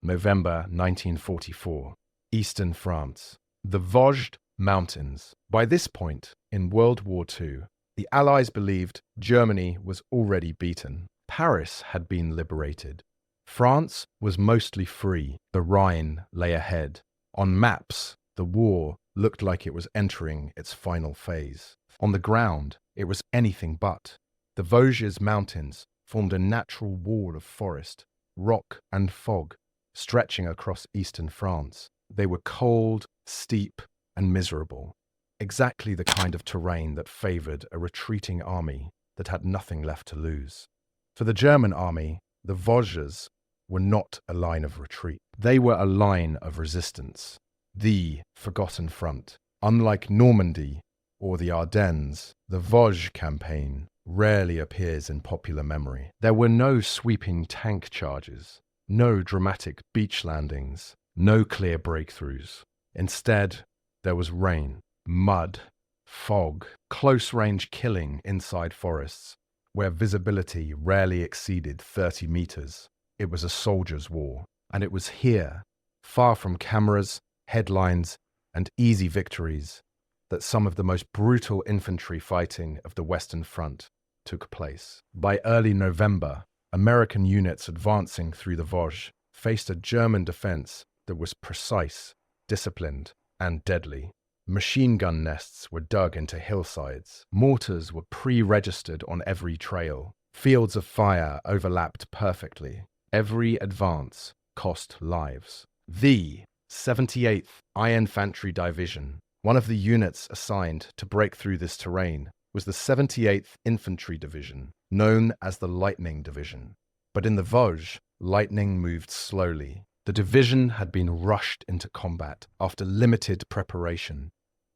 November 1944, Eastern France. The Vosges Mountains. By this point, in World War II, the Allies believed Germany was already beaten. Paris had been liberated. France was mostly free. The Rhine lay ahead. On maps, the war looked like it was entering its final phase. On the ground, it was anything but. The Vosges Mountains formed a natural wall of forest, rock and fog, stretching across eastern France. They were cold, steep, and miserable. Exactly the kind of terrain that favored a retreating army that had nothing left to lose. For the German army, the Vosges were not a line of retreat. They were a line of resistance. The forgotten front. Unlike Normandy or the Ardennes, the Vosges campaign rarely appears in popular memory. There were no sweeping tank charges, no dramatic beach landings, no clear breakthroughs. Instead, there was rain, mud, fog, close-range killing inside forests, where visibility rarely exceeded 30 meters. It was a soldier's war, and it was here, far from cameras, headlines, and easy victories, that some of the most brutal infantry fighting of the Western Front took place. By early November, American units advancing through the Vosges faced a German defense that was precise, disciplined, and deadly. Machine gun nests were dug into hillsides. Mortars were pre-registered on every trail. Fields of fire overlapped perfectly. Every advance cost lives. The 78th Infantry Division, one of the units assigned to break through this terrain, was the 78th Infantry Division, known as the Lightning Division. But in the Vosges, lightning moved slowly. The division had been rushed into combat after limited preparation.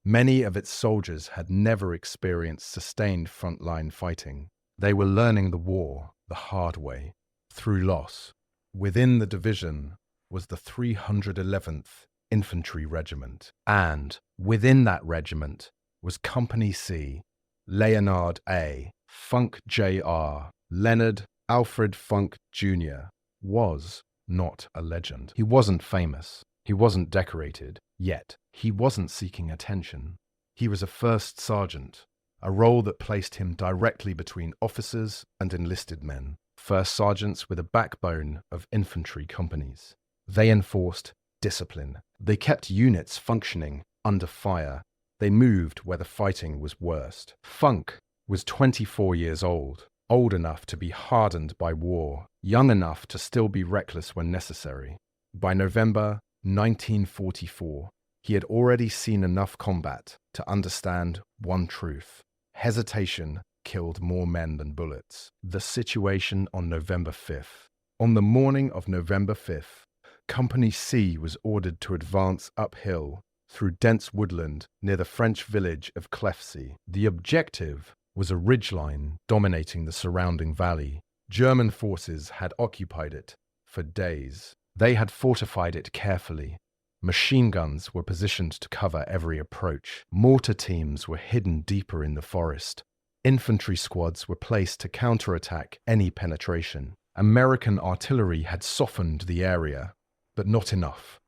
Many of its soldiers had never experienced sustained frontline fighting. They were learning the war the hard way, through loss. Within the division was the 311th Infantry Regiment, and within that regiment was Company C, Leonard A. Funk Jr. Leonard Alfred Funk Jr. was not a legend. He wasn't famous. He wasn't decorated. Yet, he wasn't seeking attention. He was a first sergeant, a role that placed him directly between officers and enlisted men. First sergeants were the backbone of infantry companies. They enforced discipline. They kept units functioning under fire. They moved where the fighting was worst. Funk was 24 years old enough to be hardened by war, young enough to still be reckless when necessary. By November 1944, he had already seen enough combat to understand one truth. Hesitation killed more men than bullets. The situation on November 5th. On the morning of November 5th, Company C was ordered to advance uphill through dense woodland near the French village of Clefcy. The objective was a ridgeline dominating the surrounding valley. German forces had occupied it for days. They had fortified it carefully. Machine guns were positioned to cover every approach. Mortar teams were hidden deeper in the forest. Infantry squads were placed to counterattack any penetration. American artillery had softened the area, but not enough.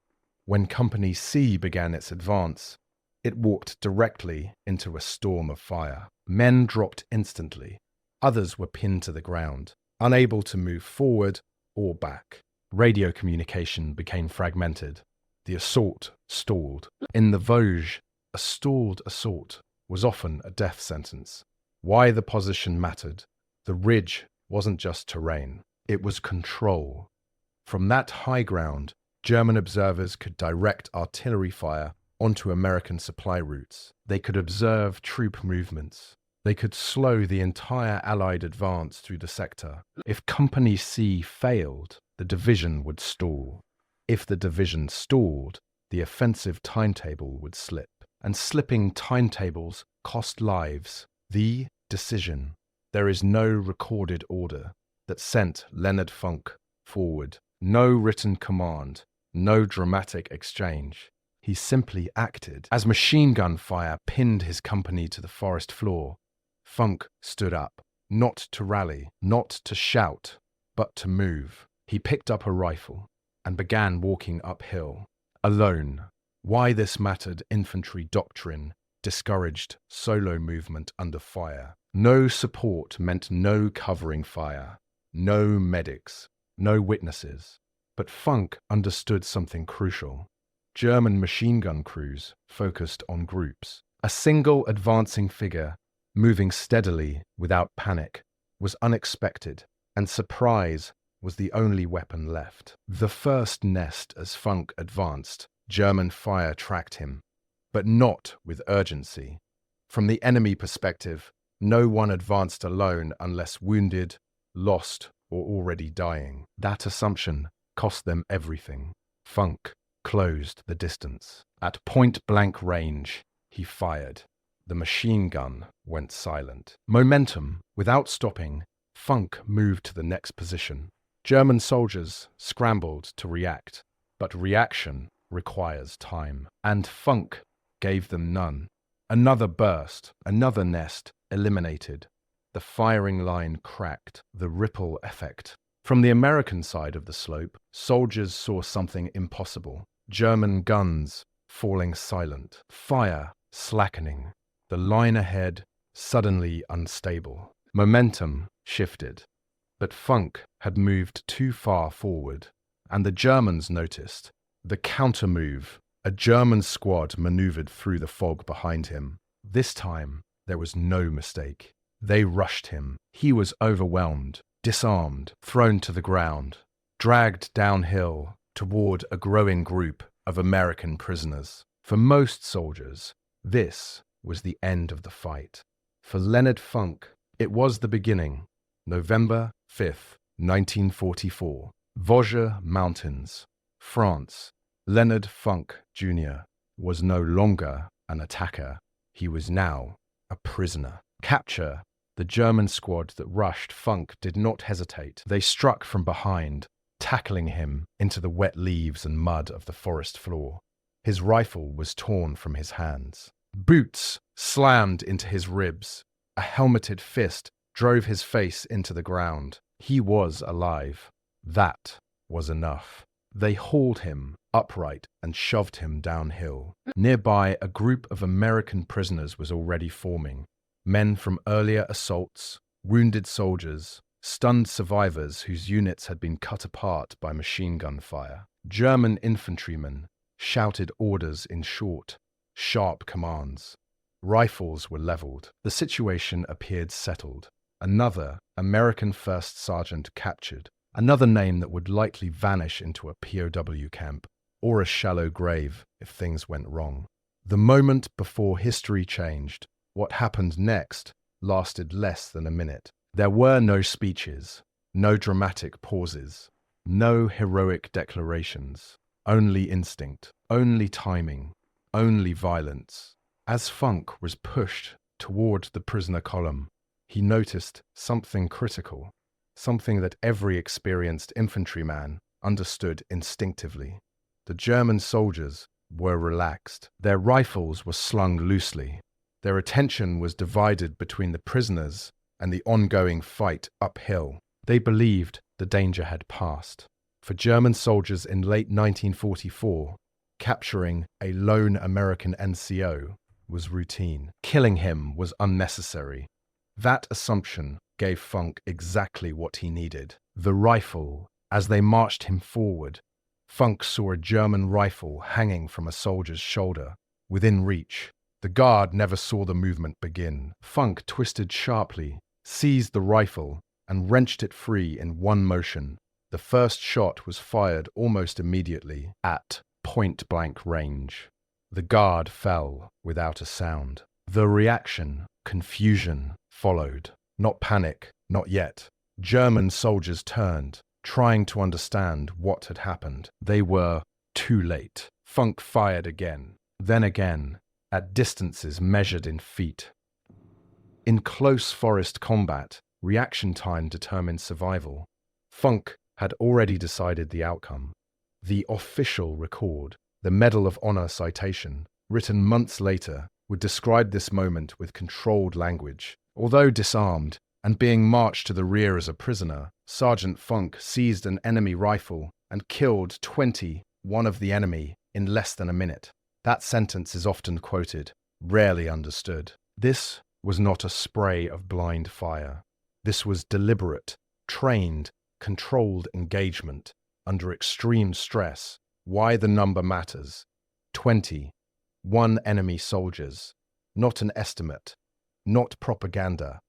When Company C began its advance, it walked directly into a storm of fire. Men dropped instantly. Others were pinned to the ground, unable to move forward or back. Radio communication became fragmented. The assault stalled. In the Vosges, a stalled assault was often a death sentence. Why the position mattered. The ridge wasn't just terrain, it was control. From that high ground, German observers could direct artillery fire onto American supply routes. They could observe troop movements. They could slow the entire Allied advance through the sector. If Company C failed, the division would stall. If the division stalled, the offensive timetable would slip. And slipping timetables cost lives. The decision. There is no recorded order that sent Leonard Funk forward. No written command. No dramatic exchange. He simply acted. As machine gun fire pinned his company to the forest floor, Funk stood up, not to rally, not to shout, but to move. He picked up a rifle. and began walking uphill. Alone. Why this mattered infantry doctrine discouraged solo movement under fire. No support meant no covering fire, no medics, no witnesses. But Funk understood something crucial. German machine gun crews focused on groups. A single advancing figure, moving steadily without panic, was unexpected, and surprise was the only weapon left. The first nest as Funk advanced, German fire tracked him, but not with urgency. From the enemy perspective, no one advanced alone unless wounded, lost, or already dying. That assumption cost them everything. Funk closed the distance. At point-blank range, he fired. The machine gun went silent. Momentum, without stopping, Funk moved to the next position. German soldiers scrambled to react, but reaction requires time. And Funk gave them none. Another burst, another nest eliminated. The firing line cracked, the ripple effect. From the American side of the slope, soldiers saw something impossible. German guns falling silent, fire slackening, the line ahead suddenly unstable. Momentum shifted, but Funk had moved too far forward, and the Germans noticed. The counter-move, a German squad maneuvered through the fog behind him. This time, there was no mistake. They rushed him. He was overwhelmed, disarmed, thrown to the ground, dragged downhill toward a growing group of American prisoners. For most soldiers, this was the end of the fight. For Leonard Funk, it was the beginning. November 5th, 1944. Vosges Mountains, France. Leonard Funk Jr. was no longer an attacker. He was now a prisoner. Capture. The German squad that rushed Funk did not hesitate. They struck from behind, tackling him into the wet leaves and mud of the forest floor. His rifle was torn from his hands. Boots slammed into his ribs. A helmeted fist drove his face into the ground. He was alive. That was enough. They hauled him upright and shoved him downhill. Nearby, a group of American prisoners was already forming. Men from earlier assaults, wounded soldiers, stunned survivors whose units had been cut apart by machine gun fire. German infantrymen shouted orders in short, sharp commands. Rifles were leveled. The situation appeared settled. Another American first sergeant captured. Another name that would likely vanish into a POW camp or a shallow grave if things went wrong. The moment before history changed, what happened next lasted less than a minute. There were no speeches, no dramatic pauses, no heroic declarations, only instinct, only timing, only violence. As Funk was pushed toward the prisoner column, he noticed something critical, something that every experienced infantryman understood instinctively. The German soldiers were relaxed. Their rifles were slung loosely. Their attention was divided between the prisoners and the ongoing fight uphill. They believed the danger had passed. For German soldiers in late 1944, capturing a lone American NCO was routine. Killing him was unnecessary. That assumption gave Funk exactly what he needed. The rifle. As they marched him forward, Funk saw a German rifle hanging from a soldier's shoulder, within reach. The guard never saw the movement begin. Funk twisted sharply, seized the rifle, and wrenched it free in one motion. The first shot was fired almost immediately, at point-blank range. The guard fell without a sound. The reaction, confusion, followed. Not panic, not yet. German soldiers turned, trying to understand what had happened. They were too late. Funk fired again, then again, at distances measured in feet. In close forest combat, reaction time determined survival. Funk had already decided the outcome. The official record, the Medal of Honor citation, written months later, would describe this moment with controlled language. Although disarmed and being marched to the rear as a prisoner, Sergeant Funk seized an enemy rifle and killed 21 of the enemy in less than a minute. That sentence is often quoted, rarely understood. This was not a spray of blind fire. This was deliberate, trained, controlled engagement under extreme stress. Why the number matters. 21 enemy soldiers, not an estimate, not propaganda,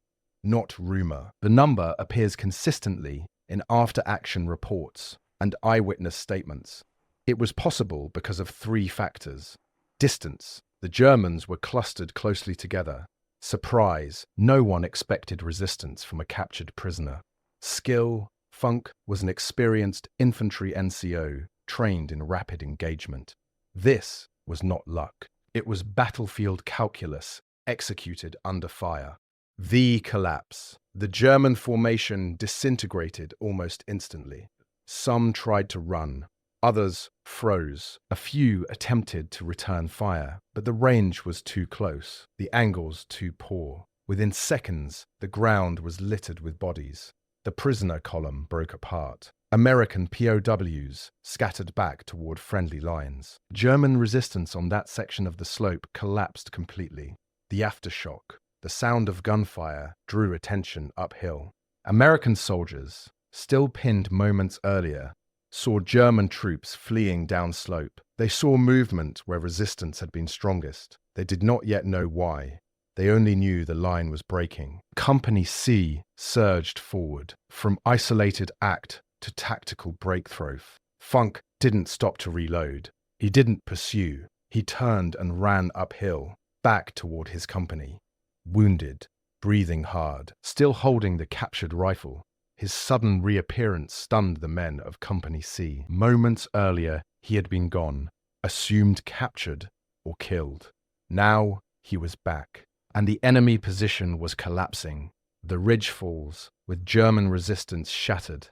not rumor. The number appears consistently in after-action reports and eyewitness statements. It was possible because of three factors. Distance. The Germans were clustered closely together. Surprise. No one expected resistance from a captured prisoner. Skill. Funk was an experienced infantry NCO trained in rapid engagement. This was not luck. It was battlefield calculus executed under fire. The collapse. The German formation disintegrated almost instantly. Some tried to run. Others froze. A few attempted to return fire, but the range was too close, the angles too poor. Within seconds, the ground was littered with bodies. The prisoner column broke apart. American POWs scattered back toward friendly lines. German resistance on that section of the slope collapsed completely. The aftershock, the sound of gunfire, drew attention uphill. American soldiers, still pinned moments earlier, saw German troops fleeing downslope. They saw movement where resistance had been strongest. They did not yet know why. They only knew the line was breaking. Company C surged forward, from isolated act to tactical breakthrough. Funk didn't stop to reload. He didn't pursue. He turned and ran uphill, back toward his company. Wounded, breathing hard, still holding the captured rifle. His sudden reappearance stunned the men of Company C. Moments earlier, he had been gone, assumed captured or killed. Now he was back, and the enemy position was collapsing. The ridge falls, with German resistance shattered.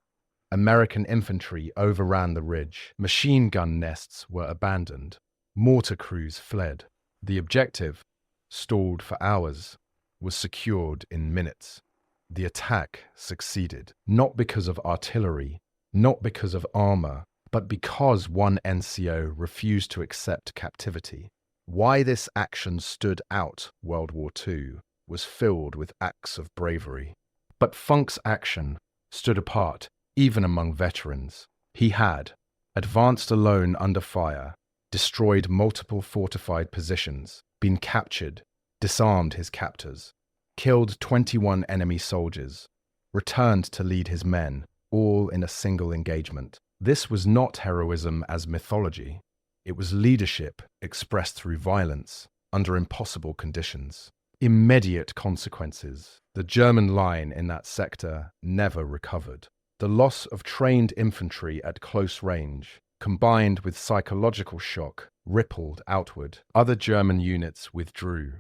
American infantry overran the ridge. Machine gun nests were abandoned. Mortar crews fled. The objective, stalled for hours, was secured in minutes. The attack succeeded, not because of artillery, not because of armor, but because one NCO refused to accept captivity. Why this action stood out, World War II, was filled with acts of bravery. But Funk's action stood apart, even among veterans. He had advanced alone under fire, destroyed multiple fortified positions, been captured, disarmed his captors, killed 21 enemy soldiers, returned to lead his men, all in a single engagement. This was not heroism as mythology. It was leadership expressed through violence, under impossible conditions. Immediate consequences. The German line in that sector never recovered. The loss of trained infantry at close range, combined with psychological shock, rippled outward. Other German units withdrew.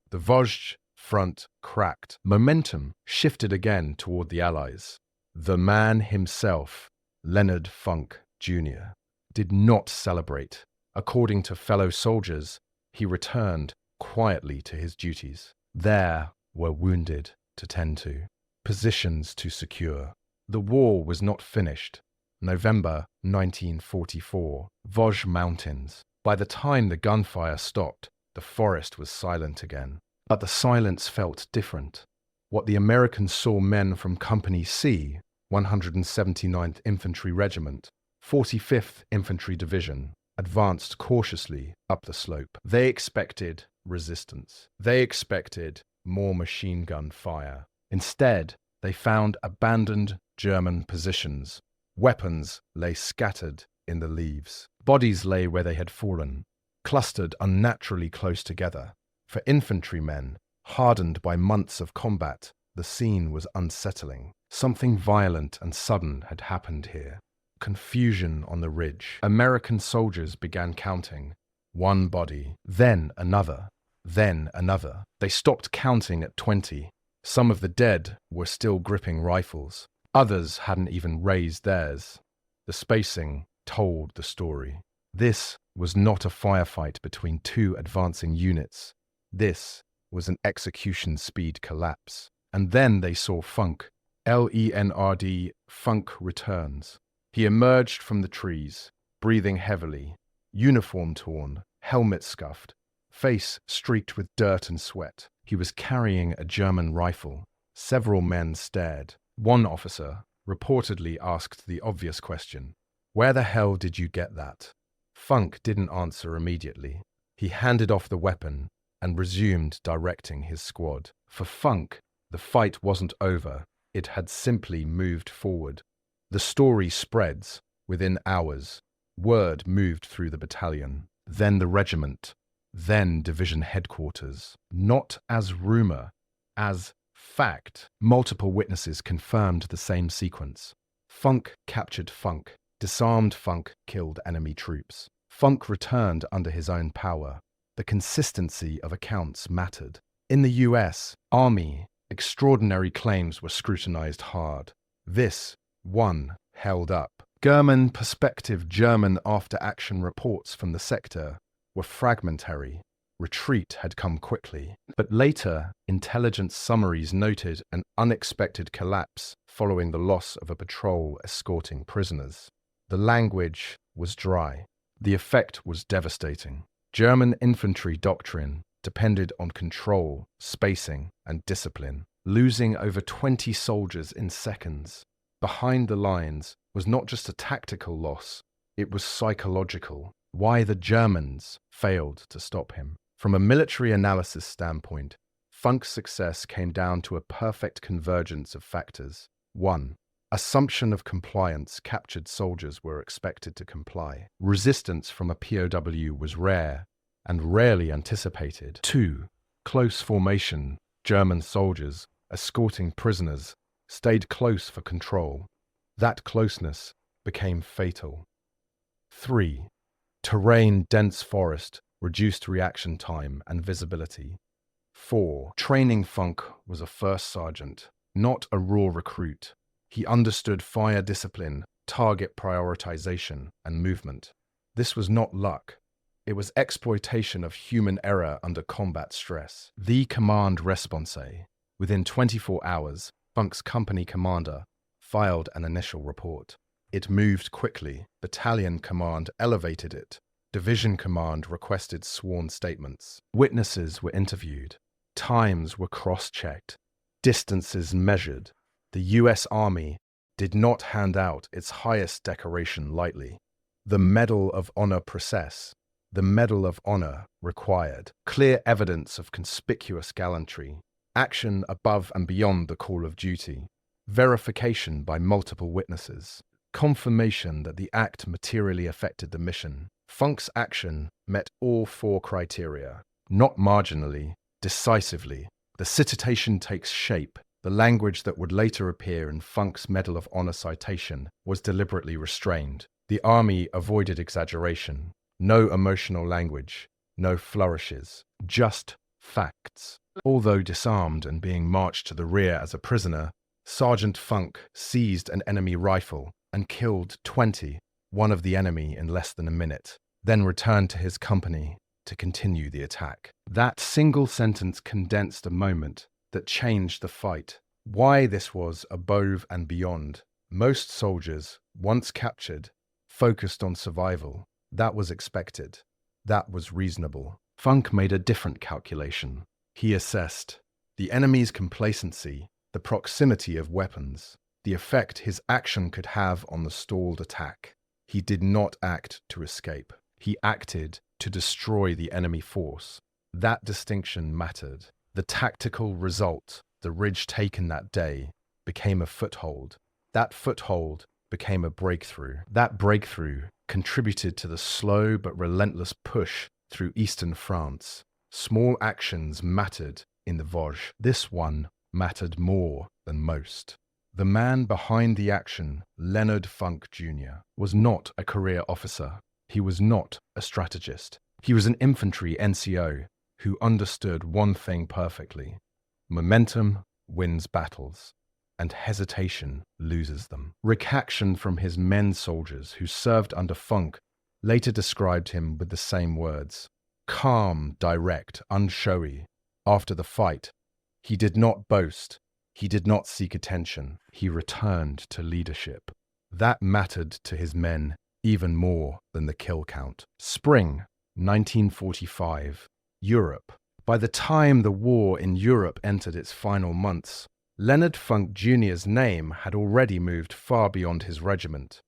The Vosges front cracked. Momentum shifted again toward the Allies. The man himself, Leonard Funk Jr., did not celebrate. According to fellow soldiers, he returned quietly to his duties. There were wounded to tend to, positions to secure. The war was not finished. November 1944, Vosges Mountains. By the time the gunfire stopped, the forest was silent again. But the silence felt different. What the Americans saw men from Company C, 179th Infantry Regiment, 45th Infantry Division, advanced cautiously up the slope. They expected resistance. They expected more machine gun fire. Instead, they found abandoned German positions. Weapons lay scattered in the leaves. Bodies lay where they had fallen, clustered unnaturally close together. For infantrymen, hardened by months of combat, the scene was unsettling. Something violent and sudden had happened here. Confusion on the ridge. American soldiers began counting. One body, then another, then another. They stopped counting at 20. Some of the dead were still gripping rifles. Others hadn't even raised theirs. The spacing told the story. This was not a firefight between two advancing units. This was an execution speed collapse. And then they saw Funk. Leonard Funk returns. He emerged from the trees, breathing heavily, uniform torn, helmet scuffed, face streaked with dirt and sweat. He was carrying a German rifle. Several men stared. One officer reportedly asked the obvious question, "Where the hell did you get that?" Funk didn't answer immediately. He handed off the weapon and resumed directing his squad. For Funk, the fight wasn't over. It had simply moved forward. The story spreads within hours. Word moved through the battalion, then the regiment, then division headquarters. Not as rumor, as fact. Multiple witnesses confirmed the same sequence. Funk captured Funk. Disarmed Funk killed enemy troops. Funk returned under his own power. The consistency of accounts mattered. In the US Army, extraordinary claims were scrutinized hard. This one held up. German perspective German after-action reports from the sector were fragmentary. Retreat had come quickly. But later, intelligence summaries noted an unexpected collapse following the loss of a patrol escorting prisoners. The language was dry. The effect was devastating. German infantry doctrine depended on control, spacing, and discipline. Losing over 20 soldiers in seconds behind the lines was not just a tactical loss, it was psychological. Why the Germans failed to stop him. From a military analysis standpoint, Funk's success came down to a perfect convergence of factors. 1. Assumption of compliance. Captured soldiers were expected to comply. Resistance from a POW was rare and rarely anticipated. 2. Close formation. German soldiers, escorting prisoners, stayed close for control. That closeness became fatal. 3. Terrain. Dense forest, reduced reaction time and visibility. 4. Training. Funk was a first sergeant, not a raw recruit. He understood fire discipline, target prioritization, and movement. This was not luck. It was exploitation of human error under combat stress. The command response. Within 24 hours, Funk's company commander filed an initial report. It moved quickly. Battalion command elevated it. Division command requested sworn statements. Witnesses were interviewed. Times were cross-checked. Distances measured. The U.S. Army did not hand out its highest decoration lightly. The Medal of Honor process. The Medal of Honor required clear evidence of conspicuous gallantry, action above and beyond the call of duty, verification by multiple witnesses, confirmation that the act materially affected the mission. Funk's action met all 4 criteria, not marginally, decisively. The citation takes shape. The language that would later appear in Funk's Medal of Honor citation was deliberately restrained. The Army avoided exaggeration. No emotional language, no flourishes, just facts. Although disarmed and being marched to the rear as a prisoner, Sergeant Funk seized an enemy rifle and killed 20, one of the enemy in less than a minute, then returned to his company to continue the attack. That single sentence condensed a moment that changed the fight. Why this was above and beyond. Most soldiers, once captured, focused on survival. That was expected. That was reasonable. Funk made a different calculation. He assessed the enemy's complacency, the proximity of weapons, the effect his action could have on the stalled attack. He did not act to escape. He acted to destroy the enemy force. That distinction mattered. The tactical result, the ridge taken that day, became a foothold. That foothold became a breakthrough. That breakthrough contributed to the slow but relentless push through eastern France. Small actions mattered in the Vosges. This one mattered more than most. The man behind the action, Leonard Funk Jr., was not a career officer. He was not a strategist. He was an infantry NCO who understood one thing perfectly. Momentum wins battles, and hesitation loses them. Rick Action from his men soldiers who served under Funk later described him with the same words. Calm, direct, unshowy. After the fight, he did not boast. He did not seek attention. He returned to leadership. That mattered to his men even more than the kill count. Spring 1945. Europe. By the time the war in Europe entered its final months, Leonard Funk Jr.'s name had already moved far beyond his regiment.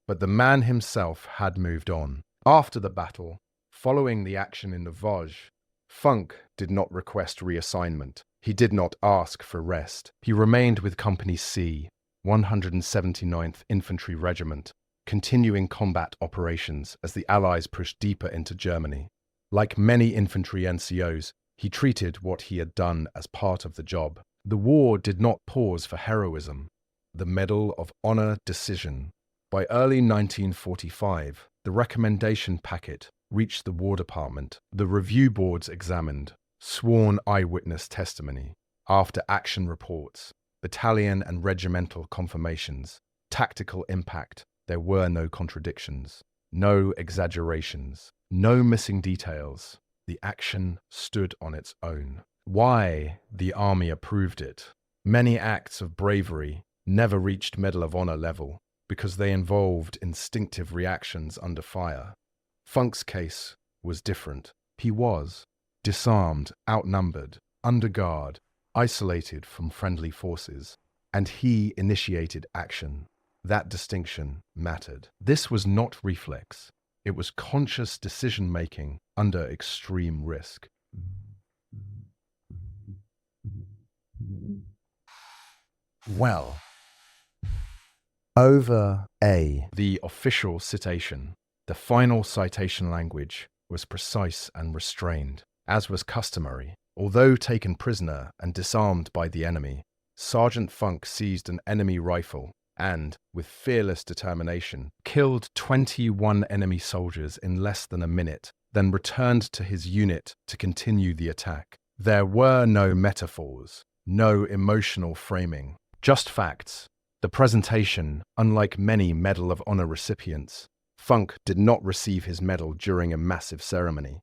But the man himself had moved on. After the battle, following the action in the Vosges, Funk did not request reassignment. He did not ask for rest. He remained with Company C, 179th Infantry Regiment, continuing combat operations as the Allies pushed deeper into Germany. Like many infantry NCOs, he treated what he had done as part of the job. The war did not pause for heroism. The Medal of Honor decision. By early 1945, the recommendation packet reached the War Department. The review boards examined sworn eyewitness testimony, after-action reports, battalion and regimental confirmations, tactical impact. There were no contradictions, no exaggerations, no missing details. The action stood on its own. Why the Army approved it? Many acts of bravery never reached Medal of Honor level because they involved instinctive reactions under fire. Funk's case was different. He was disarmed, outnumbered, under guard, isolated from friendly forces, and he initiated action. That distinction mattered. This was not reflex. It was conscious decision-making under extreme risk. Well, over the official citation, the final citation language was precise and restrained, as was customary. Although taken prisoner and disarmed by the enemy, Sergeant Funk seized an enemy rifle and, with fearless determination, killed 21 enemy soldiers in less than a minute, then returned to his unit to continue the attack. There were no metaphors, no emotional framing, just facts. The presentation, unlike many Medal of Honor recipients, Funk did not receive his medal during a massive ceremony.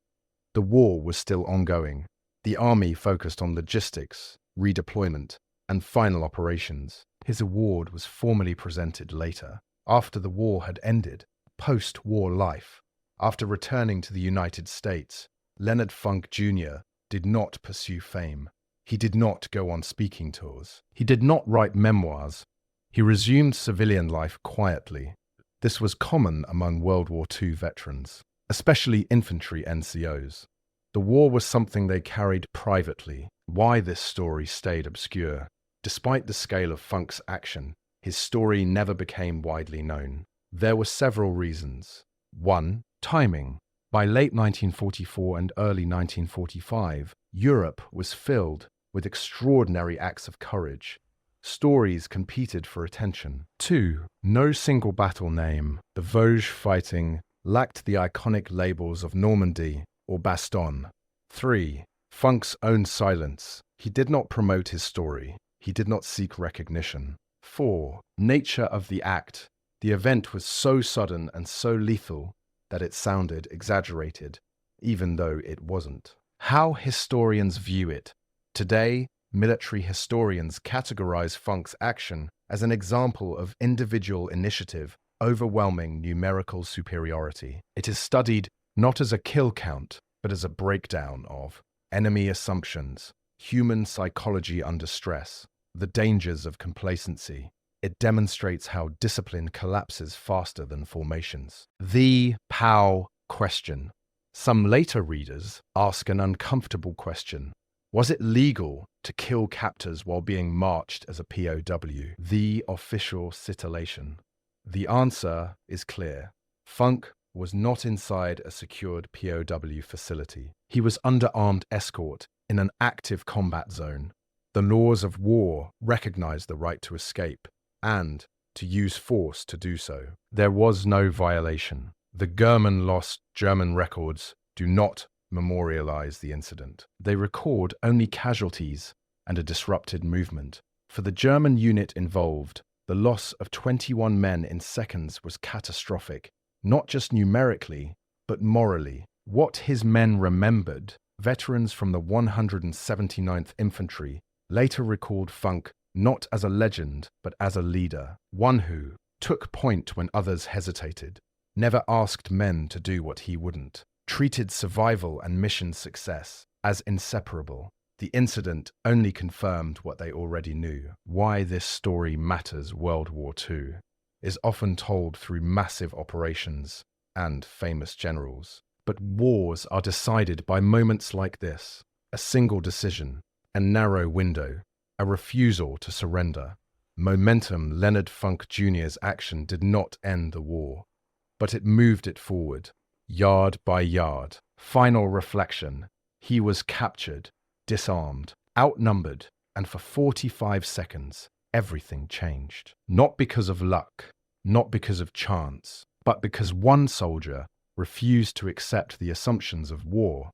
The war was still ongoing. The army focused on logistics, redeployment, and final operations. His award was formally presented later, after the war had ended, post-war life. After returning to the United States, Leonard Funk Jr. did not pursue fame. He did not go on speaking tours. He did not write memoirs. He resumed civilian life quietly. This was common among World War II veterans, especially infantry NCOs. The war was something they carried privately. Why this story stayed obscure? Despite the scale of Funk's action, his story never became widely known. There were several reasons. 1. Timing. By late 1944 and early 1945, Europe was filled with extraordinary acts of courage. Stories competed for attention. 2. No single battle name. The Vosges fighting lacked the iconic labels of Normandy or Bastogne. 3. Funk's own silence. He did not promote his story. He did not seek recognition. 4. Nature of the act. The event was so sudden and so lethal that it sounded exaggerated, even though it wasn't. How historians view it. Today, military historians categorize Funk's action as an example of individual initiative overwhelming numerical superiority. It is studied not as a kill count, but as a breakdown of enemy assumptions, human psychology under stress, the dangers of complacency. It demonstrates how discipline collapses faster than formations. The POW question. Some later readers ask an uncomfortable question. Was it legal to kill captors while being marched as a POW? The official citation. The answer is clear. Funk was not inside a secured POW facility. He was under armed escort in an active combat zone. The laws of war recognize the right to escape and to use force to do so. There was no violation. The German lost German records do not memorialize the incident. They record only casualties and a disrupted movement. For the German unit involved, the loss of 21 men in seconds was catastrophic, not just numerically, but morally. What his men remembered, veterans from the 179th Infantry later recalled Funk not as a legend, but as a leader, one who, took point when others hesitated, never asked men to do what he wouldn't, treated survival and mission success as inseparable. The incident only confirmed what they already knew. Why this story matters. World War II is often told through massive operations and famous generals. But wars are decided by moments like this: a single decision, a narrow window, a refusal to surrender. Momentum. Leonard Funk Jr.'s action did not end the war, but it moved it forward, yard by yard. Final reflection: he was captured, disarmed, outnumbered, and for 45 seconds, everything changed. Not because of luck, not because of chance, but because one soldier refused to accept the assumptions of war